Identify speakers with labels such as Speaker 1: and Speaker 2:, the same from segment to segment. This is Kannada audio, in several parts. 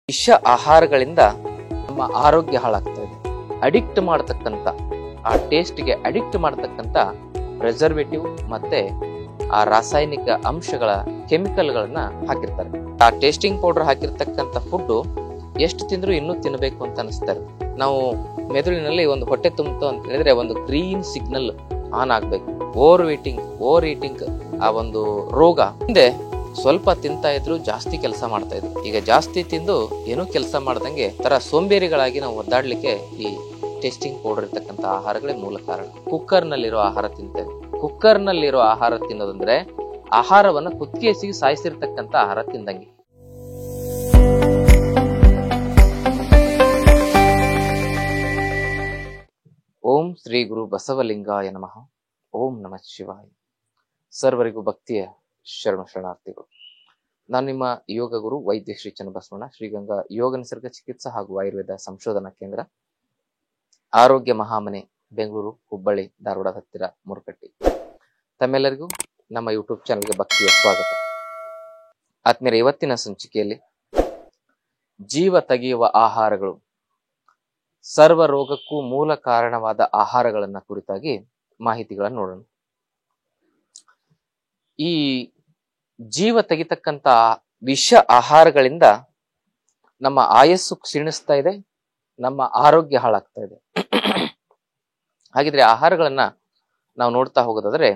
Speaker 1: ವಿಷ ಆಹಾರಗಳಿಂದ ನಮ್ಮ ಆರೋಗ್ಯ ಹಾಳಾಗ್ತಾ ಇದೆ. ಅಡಿಕ್ಟ್ ಮಾಡತಕ್ಕಂತ ಆ ಟೇಸ್ಟ್ಗೆ ಅಡಿಕ್ಟ್ ಮಾಡತಕ್ಕಂತ ಪ್ರಿಸರ್ವೇಟಿವ್ ಮತ್ತೆ ಆ ರಾಸಾಯನಿಕ ಅಂಶಗಳ ಕೆಮಿಕಲ್ಗಳನ್ನ ಹಾಕಿರ್ತಾರೆ. ಆ ಟೇಸ್ಟಿಂಗ್ ಪೌಡರ್ ಹಾಕಿರ್ತಕ್ಕಂಥ ಫುಡ್ ಎಷ್ಟು ತಿಂದ್ರು ಇನ್ನೂ ತಿನ್ನಬೇಕು ಅಂತ ಅನಿಸ್ತಾರೆ. ನಾವು ಮೆದುಳಿನಲ್ಲಿ ಒಂದು ಹೊಟ್ಟೆ ತುಂಬಿತು ಅಂತ ಹೇಳಿದ್ರೆ ಒಂದು ಗ್ರೀನ್ ಸಿಗ್ನಲ್ ಆನ್ ಆಗ್ಬೇಕು. ಓವರ್ ಈಟಿಂಗ್ ಆ ಒಂದು ರೋಗ ಹಿಂದೆ ಸ್ವಲ್ಪ ತಿಂತಾ ಇದ್ರು ಜಾಸ್ತಿ ಕೆಲಸ ಮಾಡ್ತಾ ಇದ್ರು. ಈಗ ಜಾಸ್ತಿ ತಿಂದು ಏನೂ ಕೆಲಸ ಮಾಡ್ದಂಗೆ ತರ ಸೋಂಬೇರಿಗಳಾಗಿ ನಾವು ಒದ್ದಾಡ್ಲಿಕ್ಕೆ ಈ ಟೇಸ್ಟಿಂಗ್ ಪೌಡರ್ ಇರ್ತಕ್ಕಂಥ ಆಹಾರಗಳೇ ಮೂಲ ಕಾರಣ. ಕುಕ್ಕರ್ ನಲ್ಲಿರೋ ಆಹಾರ ತಿಂತೇವೆ. ಕುಕ್ಕರ್ ನಲ್ಲಿರೋ ಆಹಾರ ತಿನ್ನೋದಂದ್ರೆ ಆಹಾರವನ್ನ ಕುತ್ತಿಗೆಸಿಗೆ ಸಾಯಿಸಿರ್ತಕ್ಕಂಥ ಆಹಾರ ತಿಂದಂಗೆ. ಓಂ ಶ್ರೀ ಗುರು ಬಸವಲಿಂಗಾಯ ನಮಃ. ಓಂ ನಮಃ ಶಿವಾಯ. ಸರ್ವರಿಗೂ ಭಕ್ತಿಯ ಶರಣಾರ್ಥಿಗಳು. ನಾನು ನಿಮ್ಮ ಯೋಗ ಗುರು ವೈದ್ಯ ಶ್ರೀ ಚನ್ನಬಸವಣ್ಣ, ಶ್ರೀಗಂಗಾ ಯೋಗ ನಿಸರ್ಗ ಚಿಕಿತ್ಸಾ ಹಾಗೂ ಆಯುರ್ವೇದ ಸಂಶೋಧನಾ ಕೇಂದ್ರ, ಆರೋಗ್ಯ ಮಹಾಮನೆ, ಬೆಂಗಳೂರು, ಹುಬ್ಬಳ್ಳಿ, ಧಾರವಾಡ ಹತ್ತಿರ ಮುರುಕಟ್ಟಿ. ತಮ್ಮೆಲ್ಲರಿಗೂ ನಮ್ಮ ಯೂಟ್ಯೂಬ್ ಚಾನಲ್ಗೆ ಭಕ್ತಿಯ ಸ್ವಾಗತ. ಆತ್ಮೀಯರೇ, ಇವತ್ತಿನ ಸಂಚಿಕೆಯಲ್ಲಿ ಜೀವ ತೆಗೆಯುವ ಆಹಾರಗಳು, ಸರ್ವ ರೋಗಕ್ಕೂ ಮೂಲ ಕಾರಣವಾದ ಆಹಾರಗಳನ್ನ ಕುರಿತಾಗಿ ಮಾಹಿತಿಗಳನ್ನು ನೋಡೋಣ. ಈ ಜೀವ ತೆಗಿತಕ್ಕಂತ ವಿಷ ಆಹಾರಗಳಿಂದ ನಮ್ಮ ಆಯಸ್ಸು ಕ್ಷೀಣಿಸ್ತಾ ಇದೆ, ನಮ್ಮ ಆರೋಗ್ಯ ಹಾಳಾಗ್ತಾ ಇದೆ. ಹಾಗಿದ್ರೆ ಆಹಾರಗಳನ್ನ ನಾವು ನೋಡ್ತಾ ಹೋಗೋದಾದ್ರೆ,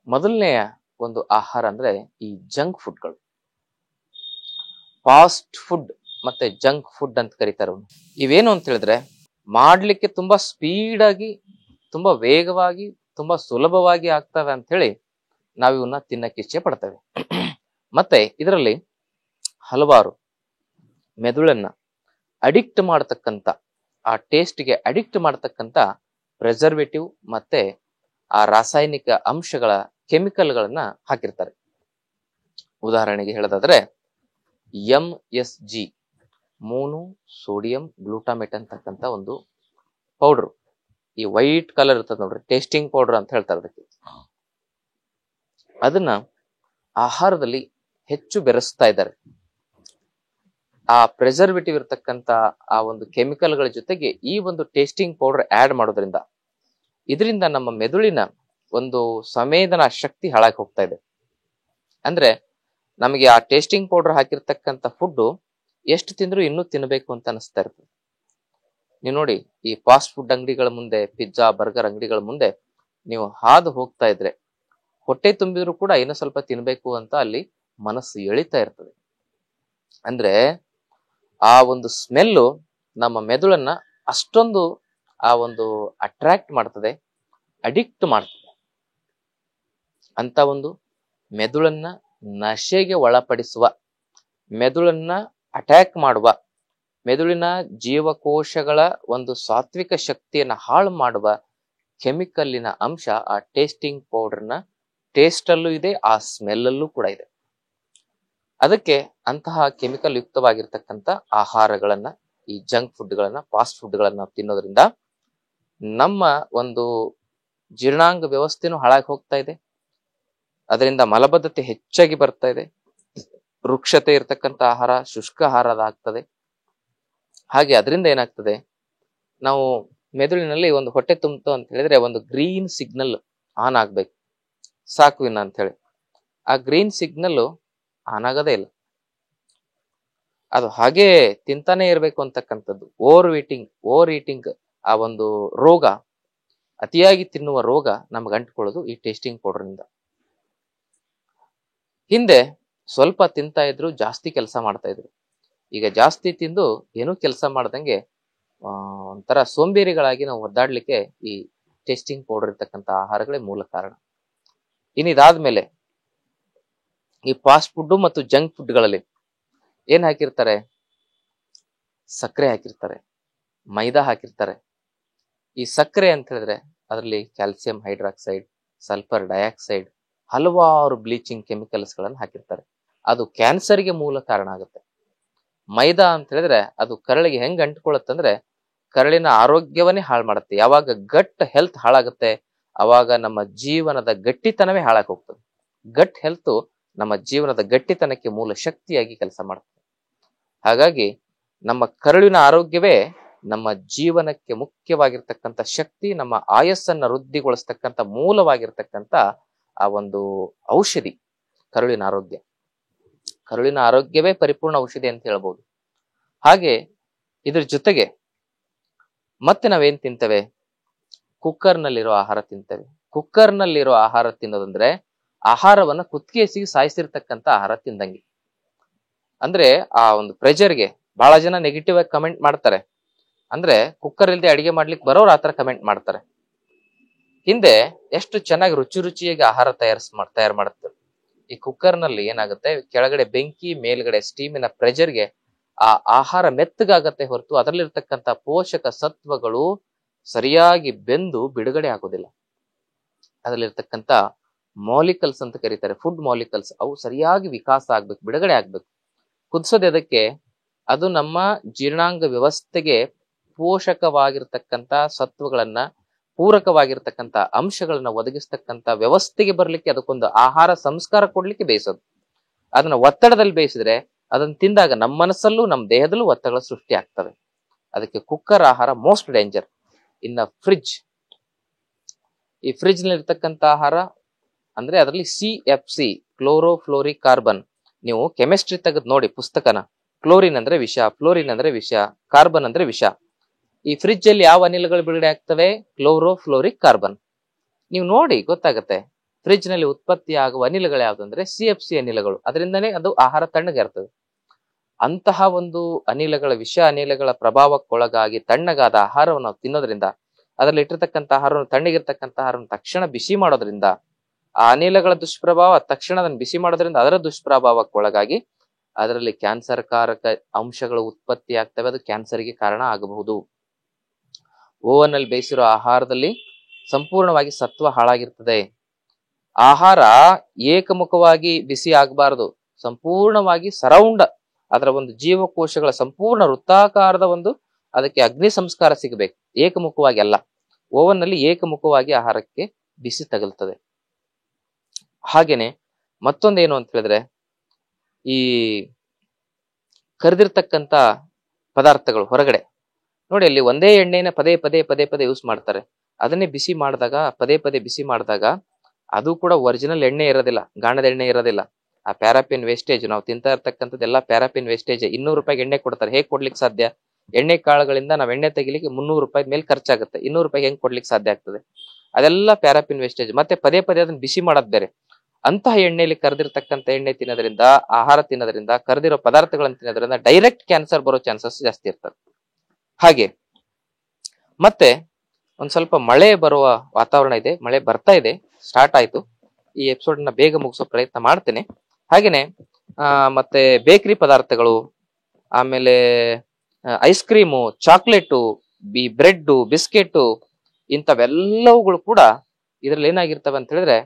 Speaker 1: ಮೊದಲನೆಯ ಒಂದು ಆಹಾರ ಅಂದ್ರೆ ಈ ಜಂಕ್ ಫುಡ್ಗಳು. ಫಾಸ್ಟ್ ಫುಡ್ ಮತ್ತೆ ಜಂಕ್ ಫುಡ್ ಅಂತ ಕರೀತಾರೆ. ಇವೇನು ಅಂತ ಹೇಳಿದ್ರೆ ಮಾಡ್ಲಿಕ್ಕೆ ತುಂಬಾ ಸ್ಪೀಡ್ ಆಗಿ, ತುಂಬಾ ವೇಗವಾಗಿ, ತುಂಬಾ ಸುಲಭವಾಗಿ ಆಗ್ತವೆ ಅಂತ ಹೇಳಿ ನಾವು ಇವನ್ನ ತಿನ್ನಕ್ಕೆ ಇಚ್ಛೆ ಪಡ್ತೇವೆ. ಮತ್ತೆ ಇದರಲ್ಲಿ ಹಲವಾರು ಮೆದುಳನ್ನ ಅಡಿಕ್ಟ್ ಮಾಡತಕ್ಕಂತ, ಆ ಟೇಸ್ಟ್ಗೆ ಅಡಿಕ್ಟ್ ಮಾಡತಕ್ಕಂತ ಪ್ರಿಸರ್ವೇಟಿವ್ ಮತ್ತೆ ಆ ರಾಸಾಯನಿಕ ಅಂಶಗಳ ಕೆಮಿಕಲ್ಗಳನ್ನ ಹಾಕಿರ್ತಾರೆ. ಉದಾಹರಣೆಗೆ ಹೇಳೋದಾದ್ರೆ MSG, ಮೋನೋ ಸೋಡಿಯಂ ಗ್ಲೂಟಾಮೇಟ್ ಅಂತಕ್ಕಂಥ ಒಂದು ಪೌಡರ್, ಈ ವೈಟ್ ಕಲರ್ ಇರ್ತದೆ ನೋಡ್ರಿ, ಟೇಸ್ಟಿಂಗ್ ಪೌಡರ್ ಅಂತ ಹೇಳ್ತಾರೆ ಅದಕ್ಕೆ. ಅದನ್ನ ಆಹಾರದಲ್ಲಿ ಹೆಚ್ಚು ಬೆರೆಸ್ತಾ ಇದ್ದಾರೆ. ಆ ಪ್ರಿಸರ್ವೇಟಿವ್ ಇರ್ತಕ್ಕಂಥ ಆ ಒಂದು ಕೆಮಿಕಲ್ಗಳ ಜೊತೆಗೆ ಈ ಒಂದು ಟೇಸ್ಟಿಂಗ್ ಪೌಡರ್ ಆಡ್ ಮಾಡೋದ್ರಿಂದ ಇದರಿಂದ ನಮ್ಮ ಮೆದುಳಿನ ಒಂದು ಸಂವೇದನಾ ಶಕ್ತಿ ಹಾಳಾಗಿ ಹೋಗ್ತಾ ಇದೆ. ಅಂದ್ರೆ ನಮಗೆ ಆ ಟೇಸ್ಟಿಂಗ್ ಪೌಡರ್ ಹಾಕಿರ್ತಕ್ಕಂಥ ಫುಡ್ ಎಷ್ಟು ತಿಂದ್ರು ಇನ್ನೂ ತಿನ್ನಬೇಕು ಅಂತ ಅನಿಸ್ತಾ ಇರ್ತದೆ. ನೀವು ನೋಡಿ, ಈ ಫಾಸ್ಟ್ ಫುಡ್ ಅಂಗಡಿಗಳ ಮುಂದೆ, ಪಿಜ್ಜಾ ಬರ್ಗರ್ ಅಂಗಡಿಗಳ ಮುಂದೆ ನೀವು ಹಾದು ಹೋಗ್ತಾ ಇದ್ರೆ ಹೊಟ್ಟೆ ತುಂಬಿದ್ರು ಕೂಡ ಇನ್ನೂ ಸ್ವಲ್ಪ ತಿನ್ಬೇಕು ಅಂತ ಅಲ್ಲಿ ಮನಸ್ಸು ಎಳಿತಾ ಇರ್ತದೆ. ಅಂದ್ರೆ ಆ ಒಂದು ಸ್ಮೆಲ್ಲು ನಮ್ಮ ಮೆದುಳನ್ನ ಅಷ್ಟೊಂದು ಆ ಒಂದು ಅಟ್ರಾಕ್ಟ್ ಮಾಡ್ತದೆ, ಅಡಿಕ್ಟ್ ಮಾಡ್ತದೆ. ಅಂತ ಒಂದು ಮೆದುಳನ್ನ ನಶೆಗೆ ಒಳಪಡಿಸುವ, ಮೆದುಳನ್ನ ಅಟ್ಯಾಕ್ ಮಾಡುವ, ಮೆದುಳಿನ ಜೀವಕೋಶಗಳ ಒಂದು ಸಾತ್ವಿಕ ಶಕ್ತಿಯನ್ನ ಹಾಳು ಮಾಡುವ ಕೆಮಿಕಲ್ಲಿನ ಅಂಶ ಆ ಟೇಸ್ಟಿಂಗ್ ಪೌಡರ್ನ ಟೇಸ್ಟ್ ಅಲ್ಲೂ ಇದೆ, ಆ ಸ್ಮೆಲ್ ಅಲ್ಲೂ ಕೂಡ ಇದೆ. ಅದಕ್ಕೆ ಅಂತಹ ಕೆಮಿಕಲ್ ಯುಕ್ತವಾಗಿರ್ತಕ್ಕಂಥ ಆಹಾರಗಳನ್ನ, ಈ ಜಂಕ್ ಫುಡ್ಗಳನ್ನ, ಫಾಸ್ಟ್ ಫುಡ್ಗಳನ್ನ ನಾವು ತಿನ್ನೋದ್ರಿಂದ ನಮ್ಮ ಒಂದು ಜೀರ್ಣಾಂಗ ವ್ಯವಸ್ಥೆನೂ ಹಾಳಾಗಿ ಹೋಗ್ತಾ ಇದೆ. ಅದರಿಂದ ಮಲಬದ್ಧತೆ ಹೆಚ್ಚಾಗಿ ಬರ್ತಾ ಇದೆ. ವೃಕ್ಷತೆ ಇರ್ತಕ್ಕಂಥ ಆಹಾರ ಶುಷ್ಕ ಆಹಾರ ಆಗ್ತದೆ. ಹಾಗೆ ಅದರಿಂದ ಏನಾಗ್ತದೆ, ನಾವು ಮೆದುಳಿನಲ್ಲಿ ಒಂದು ಹೊಟ್ಟೆ ತುಂಬಿತು ಅಂತ ಹೇಳಿದ್ರೆ ಒಂದು ಗ್ರೀನ್ ಸಿಗ್ನಲ್ ಆನ್ ಆಗ್ಬೇಕು, ಸಾಕು ಇನ್ನ ಅಂತ ಹೇಳಿ. ಆ ಗ್ರೀನ್ ಸಿಗ್ನಲ್ ಆನ್ ಆಗೋದೇ ಇಲ್ಲ, ಅದು ಹಾಗೇ ತಿಂತಾನೆ ಇರ್ಬೇಕು ಅಂತಕ್ಕಂಥದ್ದು. ಓವರ್ ಈಟಿಂಗ್ ಆ ಒಂದು ರೋಗ, ಅತಿಯಾಗಿ ತಿನ್ನುವ ರೋಗ ನಮ್ಗೆ ಅಂಟ್ಕೊಳ್ಳೋದು ಈ ಟೇಸ್ಟಿಂಗ್ ಪೌಡರ್ನಿಂದ. ಹಿಂದೆ ಸ್ವಲ್ಪ ತಿಂತಾ ಇದ್ರು ಜಾಸ್ತಿ ಕೆಲಸ ಮಾಡ್ತಾ ಇದ್ರು. ಈಗ ಜಾಸ್ತಿ ತಿಂದು ಏನೂ ಕೆಲಸ ಮಾಡ್ದಂಗೆ ಒಂಥರ ಸೋಂಬೇರಿಗಳಾಗಿ ನಾವು ಒದ್ದಾಡ್ಲಿಕ್ಕೆ ಈ ಟೇಸ್ಟಿಂಗ್ ಪೌಡರ್ ಇರ್ತಕ್ಕಂಥ ಆಹಾರಗಳೇ ಮೂಲ ಕಾರಣ. ಇನ್ನಿದಾದ್ಮೇಲೆ ಈ ಫಾಸ್ಟ್ ಫುಡ್ ಮತ್ತು ಜಂಕ್ ಫುಡ್ಗಳಲ್ಲಿ ಏನ್ ಹಾಕಿರ್ತಾರೆ? ಸಕ್ಕರೆ ಹಾಕಿರ್ತಾರೆ, ಮೈದಾ ಹಾಕಿರ್ತಾರೆ. ಈ ಸಕ್ಕರೆ ಅಂತ ಹೇಳಿದ್ರೆ ಅದರಲ್ಲಿ ಕ್ಯಾಲ್ಸಿಯಂ ಹೈಡ್ರಾಕ್ಸೈಡ್, ಸಲ್ಫರ್ ಡೈಆಕ್ಸೈಡ್, ಹಲವಾರು ಬ್ಲೀಚಿಂಗ್ ಕೆಮಿಕಲ್ಸ್ ಗಳನ್ನು ಹಾಕಿರ್ತಾರೆ. ಅದು ಕ್ಯಾನ್ಸರ್ಗೆ ಮೂಲ ಕಾರಣ ಆಗುತ್ತೆ. ಮೈದಾ ಅಂತ ಹೇಳಿದ್ರೆ ಅದು ಕರಳಿಗೆ ಹೆಂಗ್ ಅಂಟ್ಕೊಳ್ಳುತ್ತಂದ್ರೆ ಕರಳಿನ ಆರೋಗ್ಯವನ್ನೇ ಹಾಳು ಮಾಡುತ್ತೆ. ಯಾವಾಗ ಗಟ್ ಹೆಲ್ತ್ ಹಾಳಾಗುತ್ತೆ ಅವಾಗ ನಮ್ಮ ಜೀವನದ ಗಟ್ಟಿತನವೇ ಹಾಳಾಗಿ ಹೋಗ್ತದೆ. ಗಟ್ ಹೆಲ್ತ್ ನಮ್ಮ ಜೀವನದ ಗಟ್ಟಿತನಕ್ಕೆ ಮೂಲ ಶಕ್ತಿಯಾಗಿ ಕೆಲಸ ಮಾಡ್ತದೆ. ಹಾಗಾಗಿ ನಮ್ಮ ಕರುಳಿನ ಆರೋಗ್ಯವೇ ನಮ್ಮ ಜೀವನಕ್ಕೆ ಮುಖ್ಯವಾಗಿರ್ತಕ್ಕಂಥ ಶಕ್ತಿ, ನಮ್ಮ ಆಯಸ್ಸನ್ನ ವೃದ್ಧಿಗೊಳಿಸ್ತಕ್ಕಂಥ ಮೂಲವಾಗಿರ್ತಕ್ಕಂಥ ಆ ಒಂದು ಔಷಧಿ ಕರುಳಿನ ಆರೋಗ್ಯ. ಕರುಳಿನ ಆರೋಗ್ಯವೇ ಪರಿಪೂರ್ಣ ಔಷಧಿ ಅಂತ ಹೇಳ್ಬೋದು. ಹಾಗೆ ಇದ್ರ ಜೊತೆಗೆ ಮತ್ತೆ ನಾವೇನ್ ತಿಂತೇವೆ? ಕುಕ್ಕರ್ನಲ್ಲಿರೋ ಆಹಾರ ತಿಂತೇವೆ. ಕುಕ್ಕರ್ನಲ್ಲಿರೋ ಆಹಾರ ತಿನ್ನೋದಂದ್ರೆ ಆಹಾರವನ್ನ ಕುತ್ತಿಗೆಸಿಗೆ ಸಾಯಿಸಿರ್ತಕ್ಕಂಥ ಆಹಾರ ತಿಂದಂಗೆ. ಅಂದ್ರೆ ಆ ಒಂದು ಪ್ರೆಷರ್ಗೆ ಬಹಳ ಜನ ನೆಗೆಟಿವ್ ಆಗಿ ಕಮೆಂಟ್ ಮಾಡ್ತಾರೆ. ಅಂದ್ರೆ ಕುಕ್ಕರ್ ಇಲ್ದೆ ಅಡಿಗೆ ಮಾಡ್ಲಿಕ್ಕೆ ಬರೋರು ಆತರ ಕಮೆಂಟ್ ಮಾಡ್ತಾರೆ. ಹಿಂದೆ ಎಷ್ಟು ಚೆನ್ನಾಗಿ ರುಚಿಯಾಗಿ ಆಹಾರ ತಯಾರು ಮಾಡುತ್ತೆ. ಈ ಕುಕ್ಕರ್ ನಲ್ಲಿ ಏನಾಗುತ್ತೆ, ಕೆಳಗಡೆ ಬೆಂಕಿ, ಮೇಲ್ಗಡೆ ಸ್ಟೀಮಿನ ಪ್ರೆಷರ್ಗೆ ಆ ಆಹಾರ ಮೆತ್ತಗಾಗತ್ತೆ ಹೊರತು ಅದರಲ್ಲಿರ್ತಕ್ಕಂಥ ಪೋಷಕ ಸತ್ವಗಳು ಸರಿಯಾಗಿ ಬೆಂದು ಬಿಡುಗಡೆ ಆಗೋದಿಲ್ಲ. ಅದರಲ್ಲಿರ್ತಕ್ಕಂಥ ಮಾಲಿಕಲ್ಸ್ ಅಂತ ಕರೀತಾರೆ, ಫುಡ್ ಮಾಲಿಕಲ್ಸ್, ಅವು ಸರಿಯಾಗಿ ವಿಕಾಸ ಆಗ್ಬೇಕು, ಬಿಡುಗಡೆ ಆಗ್ಬೇಕು. ಕುದಿಸೋದು ಎದಕ್ಕೆ? ಅದು ನಮ್ಮ ಜೀರ್ಣಾಂಗ ವ್ಯವಸ್ಥೆಗೆ ಪೋಷಕವಾಗಿರ್ತಕ್ಕಂಥ ಸತ್ವಗಳನ್ನ, ಪೂರಕವಾಗಿರ್ತಕ್ಕಂಥ ಅಂಶಗಳನ್ನ ಒದಗಿಸ್ತಕ್ಕಂಥ ವ್ಯವಸ್ಥೆಗೆ ಬರ್ಲಿಕ್ಕೆ, ಅದಕ್ಕೊಂದು ಆಹಾರ ಸಂಸ್ಕಾರ ಕೊಡ್ಲಿಕ್ಕೆ ಬೇಯಿಸೋದು. ಅದನ್ನ ಒತ್ತಡದಲ್ಲಿ ಬೇಯಿಸಿದ್ರೆ ಅದನ್ನ ತಿಂದಾಗ ನಮ್ಮ ಮನಸ್ಸಲ್ಲೂ ನಮ್ಮ ದೇಹದಲ್ಲೂ ಒತ್ತಡಗಳ ಸೃಷ್ಟಿ ಆಗ್ತವೆ. ಅದಕ್ಕೆ ಕುಕ್ಕರ್ ಆಹಾರ ಮೋಸ್ಟ್ ಡೇಂಜರ್. ಇನ್ನ ಫ್ರಿಡ್ಜ್, ಈ ಫ್ರಿಡ್ಜ್ ನಲ್ಲಿ ಇರ್ತಕ್ಕಂಥ ಆಹಾರ ಅಂದ್ರೆ ಅದರಲ್ಲಿ CFC, ಕ್ಲೋರೋಫ್ಲೋರಿಕ್ ಕಾರ್ಬನ್. ನೀವು ಕೆಮಿಸ್ಟ್ರಿ ತೆಗೆದು ನೋಡಿ ಪುಸ್ತಕನ. ಕ್ಲೋರಿನ್ ಅಂದ್ರೆ ವಿಷ, ಫ್ಲೋರಿನ್ ಅಂದ್ರೆ ವಿಷ, ಕಾರ್ಬನ್ ಅಂದ್ರೆ ವಿಷ. ಈ ಫ್ರಿಡ್ಜ್ ಅಲ್ಲಿ ಯಾವ ಅನಿಲಗಳು ಬಿಡುಗಡೆ ಆಗ್ತವೆ? ಕ್ಲೋರೋಫ್ಲೋರಿಕ್ ಕಾರ್ಬನ್. ನೀವು ನೋಡಿ ಗೊತ್ತಾಗತ್ತೆ. ಫ್ರಿಡ್ಜ್ ನಲ್ಲಿ ಉತ್ಪತ್ತಿ ಆಗುವ ಅನಿಲಗಳು ಯಾವ್ದಂದ್ರೆ CFC ಅನಿಲಗಳು. ಅದರಿಂದನೇ ಅದು ಆಹಾರ ತಣ್ಣಗಿರ್ತದೆ. ಅಂತಹ ಒಂದು ಅನಿಲಗಳ, ವಿಷ ಅನಿಲಗಳ ಪ್ರಭಾವಕ್ಕೊಳಗಾಗಿ ತಣ್ಣಗಾದ ಆಹಾರವನ್ನು ನಾವು ತಿನ್ನೋದ್ರಿಂದ, ಅದರಲ್ಲಿ ಇಟ್ಟಿರ್ತಕ್ಕಂಥ ಆಹಾರವನ್ನು, ತಣ್ಣಗಿರ್ತಕ್ಕಂಥ ಆಹಾರವನ್ನು ತಕ್ಷಣ ಬಿಸಿ ಮಾಡೋದ್ರಿಂದ, ಆ ಅನಿಲಗಳ ದುಷ್ಪ್ರಭಾವ ತಕ್ಷಣ ಅದನ್ನು ಬಿಸಿ ಮಾಡೋದ್ರಿಂದ ಅದರ ದುಷ್ಪ್ರಭಾವಕ್ಕೊಳಗಾಗಿ ಅದರಲ್ಲಿ ಕ್ಯಾನ್ಸರ್ ಕಾರಕ ಅಂಶಗಳು ಉತ್ಪತ್ತಿ ಆಗ್ತವೆ. ಅದು ಕ್ಯಾನ್ಸರ್ಗೆ ಕಾರಣ ಆಗಬಹುದು. ಓವನ್ ಅಲ್ಲಿ ಬೇಯಿಸಿರೋ ಆಹಾರದಲ್ಲಿ ಸಂಪೂರ್ಣವಾಗಿ ಸತ್ವ ಹಾಳಾಗಿರ್ತದೆ. ಆಹಾರ ಏಕಮುಖವಾಗಿ ಬಿಸಿ ಆಗಬಾರದು. ಸಂಪೂರ್ಣವಾಗಿ ಸರೌಂಡ್, ಅದರ ಒಂದು ಜೀವಕೋಶಗಳ ಸಂಪೂರ್ಣ ವೃತ್ತಾಕಾರದ ಒಂದು ಅದಕ್ಕೆ ಅಗ್ನಿ ಸಂಸ್ಕಾರ ಸಿಗಬೇಕು. ಏಕಮುಖವಾಗಿ ಅಲ್ಲ. ಓವನ್ ನಲ್ಲಿ ಏಕಮುಖವಾಗಿ ಆಹಾರಕ್ಕೆ ಬಿಸಿ ತಗಲ್ತದೆ. ಹಾಗೇನೆ ಮತ್ತೊಂದೇನು ಅಂತ ಹೇಳಿದ್ರೆ, ಈ ಕರೆದಿರ್ತಕ್ಕಂಥ ಪದಾರ್ಥಗಳು ಹೊರಗಡೆ ನೋಡಿ, ಅಲ್ಲಿ ಒಂದೇ ಎಣ್ಣೆನ ಪದೇ ಪದೇ ಯೂಸ್ ಮಾಡ್ತಾರೆ. ಅದನ್ನೇ ಬಿಸಿ ಮಾಡಿದಾಗ, ಪದೇ ಬಿಸಿ ಮಾಡಿದಾಗ ಅದು ಕೂಡ ಒರಿಜಿನಲ್ ಎಣ್ಣೆ ಇರೋದಿಲ್ಲ, ಗಾಣದ ಎಣ್ಣೆ ಇರೋದಿಲ್ಲ. ಆ ಪ್ಯಾರಾಪಿನ್ ವೇಸ್ಟೇಜ್, ನಾವು ತಿಂತಾ ಇರ್ತಕ್ಕಂಥದ್ದೆಲ್ಲ ಪ್ಯಾರಾಪಿನ್ ವೇಸ್ಟೇಜ್. 200 ರೂಪಾಯಿಗೆ ಎಣ್ಣೆ ಕೊಡ್ತಾರೆ. ಹೇಗೆ ಕೊಡ್ಲಿಕ್ಕೆ ಸಾಧ್ಯ? ಎಣ್ಣೆ ಕಾಳುಗಳಿಂದ ನಾವು ಎಣ್ಣೆ ತೆಗಿಲಿಕ್ಕೆ 300 ರೂಪಾಯಿ ಮೇಲೆ ಖರ್ಚಾಗುತ್ತೆ. 200 ರೂಪಾಯಿಗೆ ಹೆಂಗ್ ಕೊಡ್ಲಿಕ್ಕೆ ಸಾಧ್ಯ ಆಗ್ತದೆ? ಅದೆಲ್ಲ ಪ್ಯಾರಾಪಿನ್ ವೇಸ್ಟೇಜ್. ಮತ್ತೆ ಪದೇ ಅದನ್ನ ಬಿಸಿ ಮಾಡೋದ್ ಬೇರೆ. ಅಂತಹ ಎಣ್ಣೆಯಲ್ಲಿ ಕರೆದಿರ್ತಕ್ಕಂಥ ಎಣ್ಣೆ ತಿನ್ನೋದ್ರಿಂದ, ಆಹಾರ ತಿನ್ನೋದ್ರಿಂದ, ಕರೆದಿರೋ ಪದಾರ್ಥಗಳನ್ನು ತಿನ್ನೋದ್ರಿಂದ ಡೈರೆಕ್ಟ್ ಕ್ಯಾನ್ಸರ್ ಬರೋ ಚಾನ್ಸಸ್ ಜಾಸ್ತಿ ಇರ್ತದೆ. ಹಾಗೆ ಮತ್ತೆ ಒಂದ್ ಸ್ವಲ್ಪ ಮಳೆ ಬರುವ ವಾತಾವರಣ ಇದೆ, ಮಳೆ ಬರ್ತಾ ಇದೆ, ಸ್ಟಾರ್ಟ್ ಆಯ್ತು. ಈ ಎಪಿಸೋಡ್ ನ ಬೇಗ ಮುಗಿಸೋ ಪ್ರಯತ್ನ ಮಾಡ್ತೇನೆ. ಹಾಗೇನೆ ಮತ್ತೆ ಬೇಕರಿ ಪದಾರ್ಥಗಳು, ಆಮೇಲೆ ice cream, chocolate, bread, biscuit, ಇಂಥವೆಲ್ಲವುಗಳು ಕೂಡ ಇದ್ರಲ್ಲಿ ಏನಾಗಿರ್ತವೆ ಅಂತ ಹೇಳಿದ್ರೆ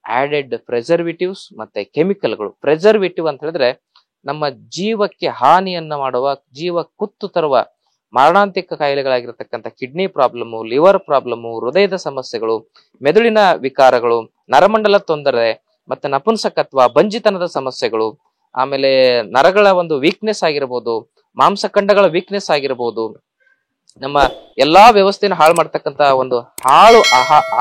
Speaker 1: ಆಡೆಡ್ ಪ್ರೆಸರ್ವೇಟಿವ್ಸ್ ಮತ್ತೆ ಕೆಮಿಕಲ್ಗಳು. ಪ್ರೆಸರ್ವೇಟಿವ್ ಅಂತ ಹೇಳಿದ್ರೆ ನಮ್ಮ ಜೀವಕ್ಕೆ ಹಾನಿಯನ್ನ ಮಾಡುವ, ಜೀವ ಕುತ್ತು ತರುವ ಮಾರಣಾಂತಿಕ ಕಾಯಿಲೆಗಳಾಗಿರ್ತಕ್ಕಂಥ ಕಿಡ್ನಿ ಪ್ರಾಬ್ಲಮ್, ಲಿವರ್ ಪ್ರಾಬ್ಲಮ್, ಹೃದಯದ ಸಮಸ್ಯೆಗಳು, ಮೆದುಳಿನ ವಿಕಾರಗಳು, ನರಮಂಡಲ ತೊಂದರೆ, ಮತ್ತೆ ನಪುಂಸಕತ್ವ, ಬಂಜಿತನದ ಸಮಸ್ಯೆಗಳು, ಆಮೇಲೆ ನರಗಳ ಒಂದು ವೀಕ್ನೆಸ್ ಆಗಿರ್ಬೋದು, ಮಾಂಸಖಂಡಗಳ ವೀಕ್ನೆಸ್ ಆಗಿರ್ಬೋದು, ನಮ್ಮ ಎಲ್ಲಾ ವ್ಯವಸ್ಥೆನ ಹಾಳು ಮಾಡ್ತಕ್ಕಂತ ಒಂದು ಹಾಳು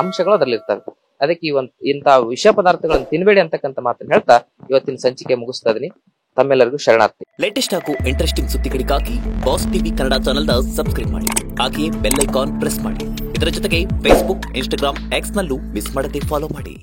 Speaker 1: ಅಂಶಗಳು ಅದರಲ್ಲಿ ಇರ್ತವೆ. ಅದಕ್ಕೆ ಇಂಥ ವಿಷ ಪದಾರ್ಥಗಳನ್ನು ತಿನ್ಬೇಡಿ ಅಂತಕ್ಕಂಥ ಮಾತನ್ನು ಹೇಳ್ತಾ ಇವತ್ತಿನ ಸಂಚಿಕೆ ಮುಗಿಸ್ತಾ ಇದೀನಿ. ತಮ್ಮೆಲ್ಲರಿಗೂ ಶರಣಾರ್ಥಿ.
Speaker 2: ಲೇಟೆಸ್ಟ್ ಹಾಗೂ ಇಂಟ್ರೆಸ್ಟಿಂಗ್ ಸುದ್ದಿಗಳಿಗಾಗಿ boss TV Kannada channel subscribe ಮಾಡಿ. ಹಾಗೆಯೇ ಬೆಲ್ ಐಕಾನ್ ಪ್ರೆಸ್ ಮಾಡಿ. ಇದರ ಜೊತೆಗೆ ಫೇಸ್ಬುಕ್, ಇನ್ಸ್ಟಾಗ್ರಾಮ್, ಎಕ್ಸ್ ನಲ್ಲೂ ಮಿಸ್ ಮಾಡದೆ ಫಾಲೋ ಮಾಡಿ.